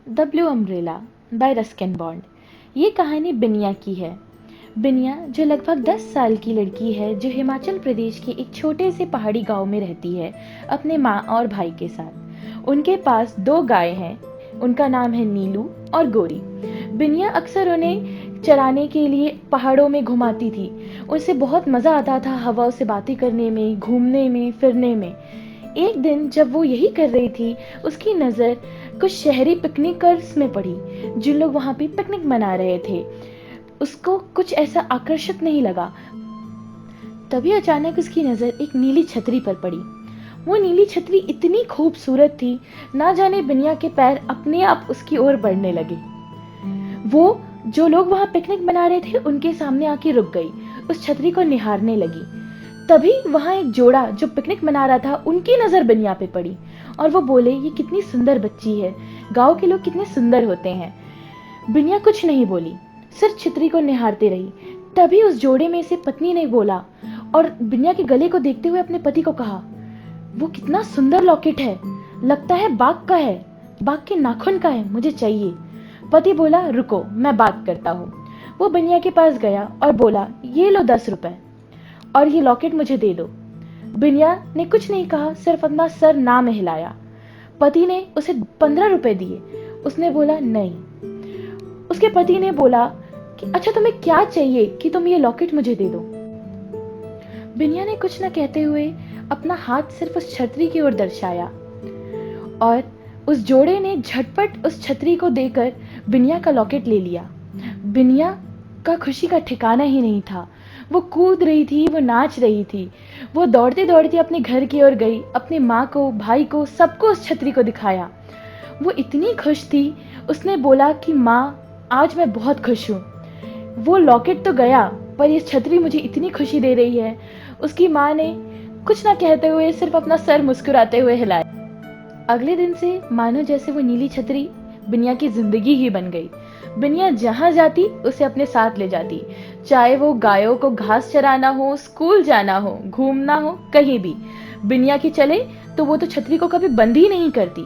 The blue umbrella bye Ruskin bond. ये कहानी बिनिया की है। बिनिया जो लगभग 10 साल की लड़की है, जो हिमाचल प्रदेश के एक छोटे से पहाड़ी गांव में रहती है अपने माँ और भाई के साथ। उनके पास 2 गायें हैं। उनका नाम है नीलू और गोरी। बिनिया अक्सर उन्हें चराने के लिए पहाड़ों में घुमाती थी। उसे बहुत मज़ा आता था हवाओं से बातें करने में, घूमने में, फिरने में। एक दिन जब वो यही कर रही थी, उसकी नज़र कुछ शहरी पिकनिकर्स में पड़ी, जिन लोग वहाँ पे पिकनिक मना रहे थे। उसको कुछ ऐसा आकर्षक नहीं लगा। तभी अचानक उसकी नज़र एक नीली छतरी पर पड़ी। वो नीली छतरी इतनी खूबसूरत थी, ना जाने बिनिया के पैर अपने आप उसकी ओर बढ़ने लगे। वो जो लोग वहाँ पिकनिक मना रहे थे, उनके सामने आके रुक गई, उस छतरी को निहारने लगी। तभी वहाँ एक जोड़ा जो पिकनिक मना रहा था, उनकी नज़र बिनिया पे पड़ी और वो बोले, ये कितनी सुंदर बच्ची है, गांव के लोग कितने सुंदर होते हैं। बिनिया कुछ नहीं बोली, सिर्फ छतरी को निहारते रही। तभी उस जोड़े में से पत्नी ने बोला और बिनिया के गले को देखते हुए अपने पति को कहा, वो कितना सुंदर लॉकेट है, लगता है बाघ का है, बाघ के नाखून का है, मुझे चाहिए। पति बोला, रुको मैं बात करता हूँ। वो बिनिया के पास गया और बोला, ये लो 10 रुपए और ये लॉकेट मुझे दे दो। बिनिया ने कुछ नहीं कहा, सिर्फ अपना सर ना में हिलाया। पति ने उसे 15 रुपए दिए। उसने बोला नहीं। उसके पति ने बोला कि अच्छा तुम्हें क्या चाहिए कि तुम ये लॉकेट मुझे दे दो। बिनिया ने कुछ न कहते हुए अपना हाथ सिर्फ उस छतरी की ओर दर्शाया और उस जोड़े ने झटपट उस छतरी को देकर बिनिया का लॉकेट ले लिया। बिनिया का खुशी का ठिकाना ही नहीं था। वो कूद रही थी, वो नाच रही थी। वो दौड़ते दौड़ते अपने घर की ओर गई, अपनी माँ को, भाई को, सबको उस छतरी को दिखाया। वो इतनी खुश थी, उसने बोला कि माँ, आज मैं बहुत खुश हूँ। वो लॉकेट तो गया, पर ये छतरी मुझे इतनी खुशी दे रही है। उसकी माँ ने कुछ ना कहते हुए सिर्फ अपना सर मुस्कुराते हुए हिलाया। अगले दिन से मानो जैसे वो नीली छतरी बिनिया की जिंदगी ही बन गई। बिनिया जहाँ जाती उसे अपने साथ ले जाती, चाहे वो गायों को घास चराना हो, स्कूल जाना हो, घूमना हो, कहीं भी बिनिया की चले तो वो तो छतरी को कभी बंद ही नहीं करती।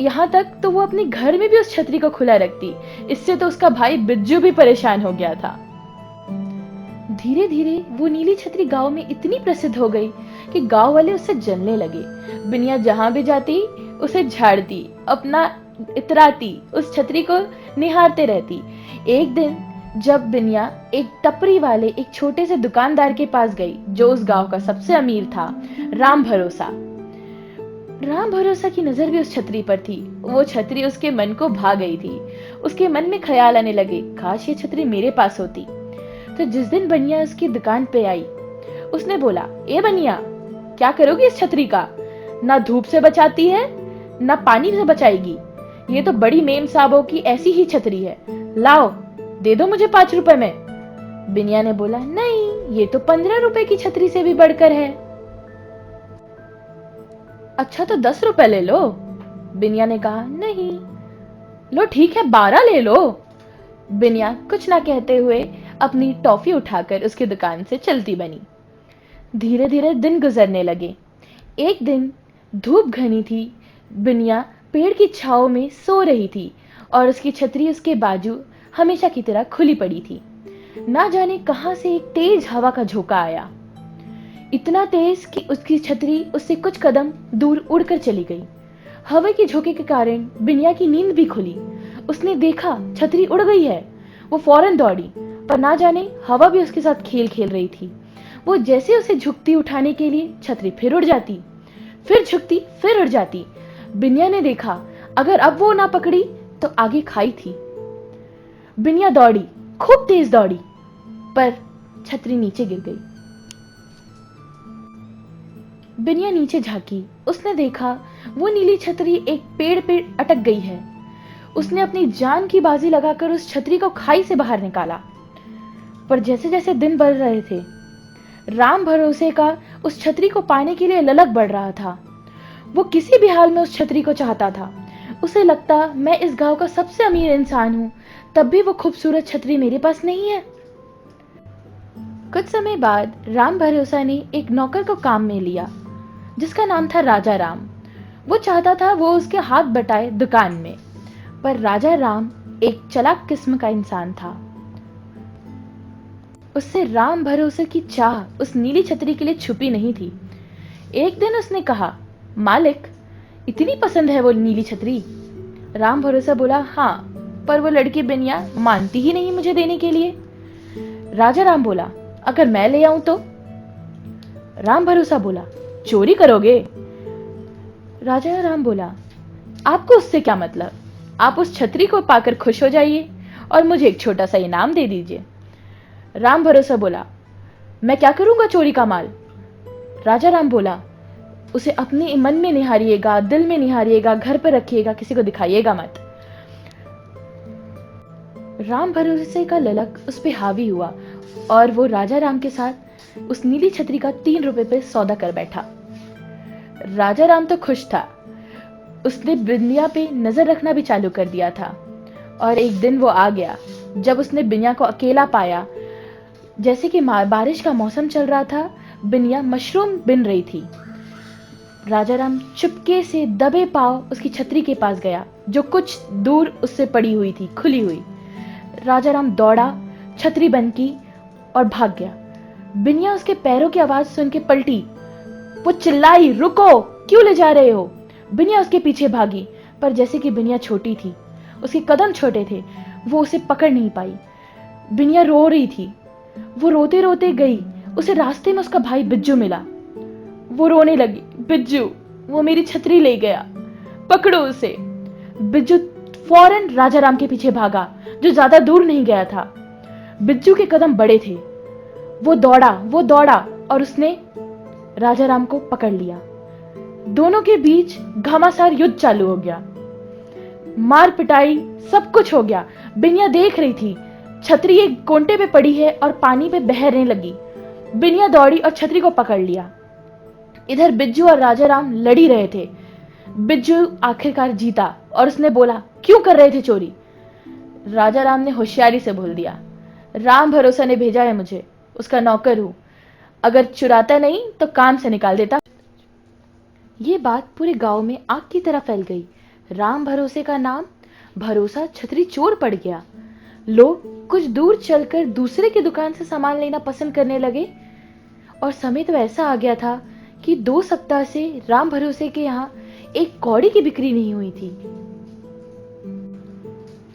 यहाँ तक तो वो अपने घर में भी उस छतरी को खुला रखती। इससे तो उसका भाई बिज्जू भी परेशान हो गया था। धीरे धीरे वो नीली छतरी गांव में इतनी प्रसिद्ध हो गई कि गांव वाले उससे जलने लगे। बिनिया जहां भी जाती उसे झाड़ती, अपना इतराती, उस छतरी को निहारते रहती। एक दिन जब बिनिया एक टपरी वाले एक छोटे से दुकानदार के पास गई, जो उस गांव का सबसे अमीर था, राम भरोसा। राम भरोसा की नजर भी उस छतरी पर थी। वो छतरी उसके मन को भा गई थी। उसके मन में ख्याल आने लगे, काश ये छतरी मेरे पास होती। तो जिस दिन बनिया उसकी दुकान पे आई, उसने बोला, ए बनिया, क्या करोगी इस छतरी का? ना धूप से बचाती है, ना पानी से बचाएगी। ये तो बड़ी मेम साहबों की ऐसी ही छतरी है। लाओ, दे दो मुझे 5 रुपए में। बिनिया ने बोला, नहीं, ये तो 15 रुपए की छतरी से भी बढ़कर है। अच्छा तो 10 रुपए ले लो। बिनिया ने कहा, नहीं। लो ठीक है, 12 ले लो। बिनिया कुछ ना कहते हुए अपनी टॉफी उठाकर उसकी दुकान से चलती बनी। धीरे धीरे दिन गुजरने लगे। एक दिन धूप घनी थी। बिनिया पेड़ की छांव में सो रही थी और उसकी छतरी उसके बाजू हमेशा की तरह खुली पड़ी थी। ना जाने कहां से एक तेज हवा का झोंका आया, इतना तेज कि उसकी छतरी उससे कुछ कदम दूर उड़कर चली गई। हवा के झोंके के कारण बिनिया की नींद भी खुली। उसने देखा छतरी उड़ गई है। वो फौरन दौड़ी, पर ना जाने हवा भी उसके साथ खेल खेल रही थी। वो जैसे उसे झुकती उठाने के लिए, छतरी फिर उड़ जाती, फिर झुकती, फिर उड़ जाती। बिनिया ने देखा, अगर अब वो ना पकड़ी तो आगे खाई थी। बिनिया दौड़ी, खूब तेज दौड़ी, पर छतरी नीचे गिर गई। बिनिया नीचे झांकी, उसने देखा वो नीली छतरी एक पेड़ पे अटक गई है। उसने अपनी जान की बाजी लगाकर उस छतरी को खाई से बाहर निकाला। पर जैसे जैसे दिन बढ़ रहे थे, राम भरोसे का उस छतरी को पाने के लिए ललक बढ़ रहा था। वो किसी भी हाल में उस छतरी को चाहता था। उसे लगता, मैं इस गांव का सबसे अमीर इंसान हूं, तब भी वो खूबसूरत छतरी मेरे पास नहीं है। कुछ समय बाद राम भरोसा ने एक नौकर को काम में लिया, जिसका नाम था राजा राम। वो चाहता था वो उसके हाथ बटाए दुकान में, पर राजा राम एक चालाक किस्म का इंसान था। उससे राम भरोसे की चाह उस नीली छतरी के लिए छुपी नहीं थी। एक दिन उसने कहा, मालिक, इतनी पसंद है वो नीली छतरी? राम भरोसा बोला, हाँ, पर वो लड़की बिनिया मानती ही नहीं मुझे देने के लिए। राजा राम बोला, अगर मैं ले आऊं तो? राम भरोसा बोला, चोरी करोगे? राजा राम बोला, आपको उससे क्या मतलब? आप उस छतरी को पाकर खुश हो जाइए और मुझे एक छोटा सा इनाम दे दीजिए। राम भरोसा बोला, मैं क्या करूंगा चोरी का माल? राजा राम बोला, उसे अपने मन में निहारिएगा, दिल में निहारिएगा, घर पर रखिएगा, किसी को दिखाइएगा मत। राम भरोसे का ललक उस पे हावी हुआ और वो राजा राम के साथ उस नीली छतरी का 3 रुपए पे सौदा कर बैठा। राजा राम तो खुश था। उसने बिंदिया पे नजर रखना भी चालू कर दिया था। और एक दिन वो आ गया जब उसने बिनिया को अकेला पाया। जैसे कि बारिश का मौसम चल रहा था, बिनिया मशरूम बिन रही थी। राजा राम चुपके से दबे पांव उसकी छतरी के पास गया जो कुछ दूर उससे पड़ी हुई थी, खुली हुई। राजा राम दौड़ा, छतरी बंद की और भाग गया। बिनिया उसके पैरों की आवाज सुन के पलटी। वो चिल्लाई, रुको, क्यों ले जा रहे हो? बिनिया उसके पीछे भागी, पर जैसे कि बिनिया छोटी थी, उसके कदम छोटे थे, वो उसे पकड़ नहीं पाई। बिनिया रो रही थी। वो रोते रोते गई। उसे रास्ते में उसका भाई बिज्जू मिला। वो रोने लगी, बिज्जू, वो मेरी छतरी ले गया, पकड़ो उसे। बिज्जू फौरन राजा राम के पीछे भागा, जो ज्यादा दूर नहीं गया था। बिज्जू के कदम बड़े थे। वो दौड़ा और उसने राजा राम को पकड़ लिया। दोनों के बीच घमासान युद्ध चालू हो गया। मार पिटाई सब कुछ हो गया। बिनिया देख रही थी। छतरी एक कोंटे पे पड़ी है और पानी पे बहरने लगी। बिनिया दौड़ी और छतरी को पकड़ लिया। इधर बिज्जू और राजा राम लड़ी रहे थे। बिज्जू आखिरकार जीता और उसने बोला, क्यों कर रहे थे चोरी? राजा राम ने होशियारी से बोल दिया, राम भरोसा ने भेजा है मुझे, उसका नौकर हूं। अगर चुराता नहीं तो काम से निकाल देता। ये बात पूरे गांव में आग की तरह फैल गई। राम भरोसे का नाम भरोसा छतरी चोर पड़ गया। लोग कुछ दूर चलकर दूसरे की दुकान से सामान लेना पसंद करने लगे और समय तो ऐसा आ गया था कि 2 सप्ताह से राम भरोसे के यहाँ एक कौड़ी की बिक्री नहीं हुई थी।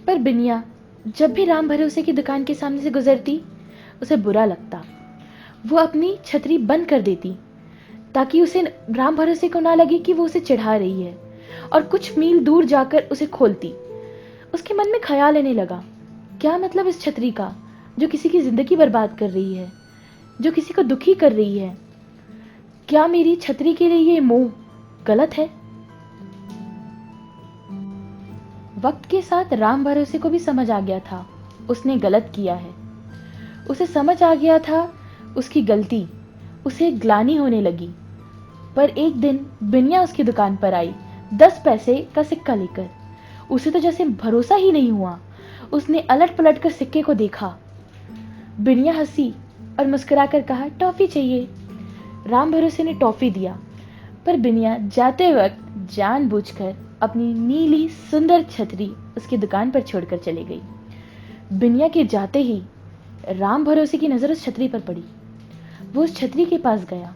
पर बिनिया जब भी राम भरोसे की दुकान के सामने से गुजरती, उसे बुरा लगता। वो अपनी छतरी बंद कर देती ताकि उसे राम भरोसे को ना लगे कि वो उसे चिढ़ा रही है, और कुछ मील दूर जाकर उसे खोलती। उसके मन में ख्याल आने लगा, क्या मतलब इस छतरी का जो किसी की जिंदगी बर्बाद कर रही है, जो किसी को दुखी कर रही है? क्या मेरी छतरी के लिए ये मोह गलत है? वक्त के साथ राम भरोसे को भी समझ आ गया था उसने गलत किया है। उसे समझ आ गया था उसकी गलती। उसे ग्लानि होने लगी। पर एक दिन बिनिया उसकी दुकान पर आई 10 पैसे का सिक्का लेकर। उसे तो जैसे भरोसा ही नहीं हुआ। उसने अलट पलट कर सिक्के को देखा। बिनिया हंसी और मुस्कुराकर कहा, टॉफी चाहिए। राम भरोसे ने टॉफी दिया, पर बिनिया जाते वक्त जानबूझकर अपनी नीली सुंदर छतरी उसकी दुकान पर छोड़कर चली गई। बिनिया के जाते ही राम भरोसे की नजर उस छतरी पर पड़ी। वो उस छतरी के पास गया।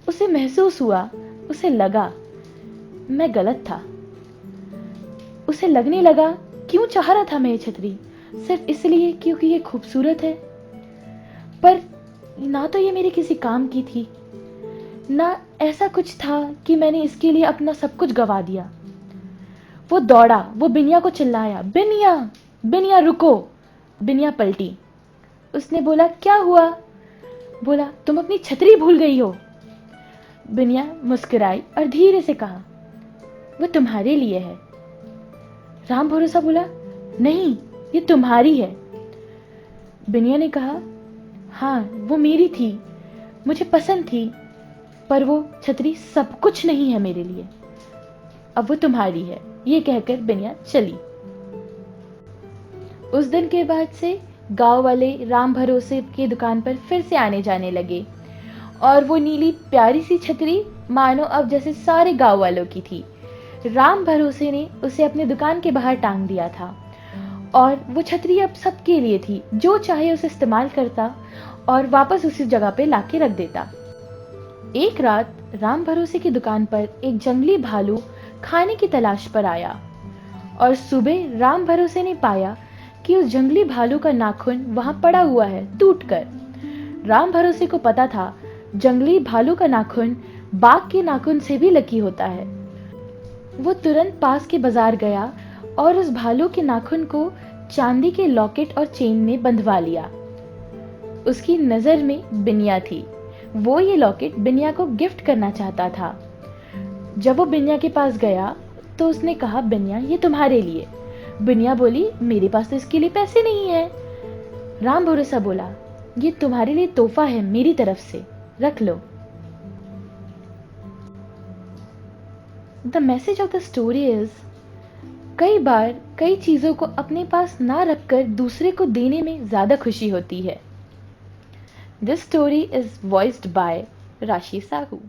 उसे महसूस हुआ, उसे लगा मैं गलत था। उसे लगने लगा, क्यों चाह रहा था मैं ये छतरी? सिर्फ इसलिए क्योंकि ये खूबसूरत है? पर ना तो ये मेरे किसी काम की थी, ना ऐसा कुछ था कि मैंने इसके लिए अपना सब कुछ गवा दिया। वो दौड़ा, वो बिनिया को चिल्लाया, बिनिया, बिनिया रुको। बिनिया पलटी। उसने बोला, क्या हुआ? बोला, तुम अपनी छतरी भूल गई हो। बिनिया मुस्कुराई और धीरे से कहा, वो तुम्हारे लिए है। राम भरोसा बोला, नहीं, ये तुम्हारी है। बिनिया ने कहा, हाँ, वो मेरी थी, मुझे पसंद थी, पर वो छतरी सब कुछ नहीं है मेरे लिए। अब वो तुम्हारी है। ये कहकर बिनिया चली। उस दिन के बाद से गांव वाले राम भरोसे की दुकान पर फिर से आने जाने लगे और वो नीली प्यारी सी छतरी मानो अब जैसे सारे गांव वालों की थी। राम भरोसे ने उसे अपनी दुकान के बाहर टांग दिया था और वो छतरी अब सबके लिए थी, जो चाहे उसे इस्तेमाल करता और वापस उसी जगह पे लाके रख देता। एक रात राम भरोसे की दुकान पर एक जंगली भालू खाने की तलाश पर आया और सुबह राम भरोसे ने पाया कि उस जंगली भालू का नाखून वहां पड़ा हुआ है, टूटकर। राम भरोसे को पता था जंगली भालू का नाखून बाघ के नाखून से भी लकी होता है। वो तुरंत पास के बाजार गया और उस भालू के नाखून को चांदी के लॉकेट और चेन में बंधवा लिया। उसकी नजर में बिनिया थी। वो ये लॉकेट बिनिया को गिफ्ट करना चाहता था। जब वो बिनिया के पास गया तो उसने कहा, बिनिया ये तुम्हारे लिए। बिनिया बोली, मेरे पास तो इसके लिए पैसे नहीं है। राम भरोसा बोला, ये तुम्हारे लिए तोहफा है मेरी तरफ से, रख लो। The message of the story is, कई बार कई चीजों को अपने पास ना रखकर दूसरे को देने में ज्यादा खुशी होती है। This story is voiced by Rashi Sahu.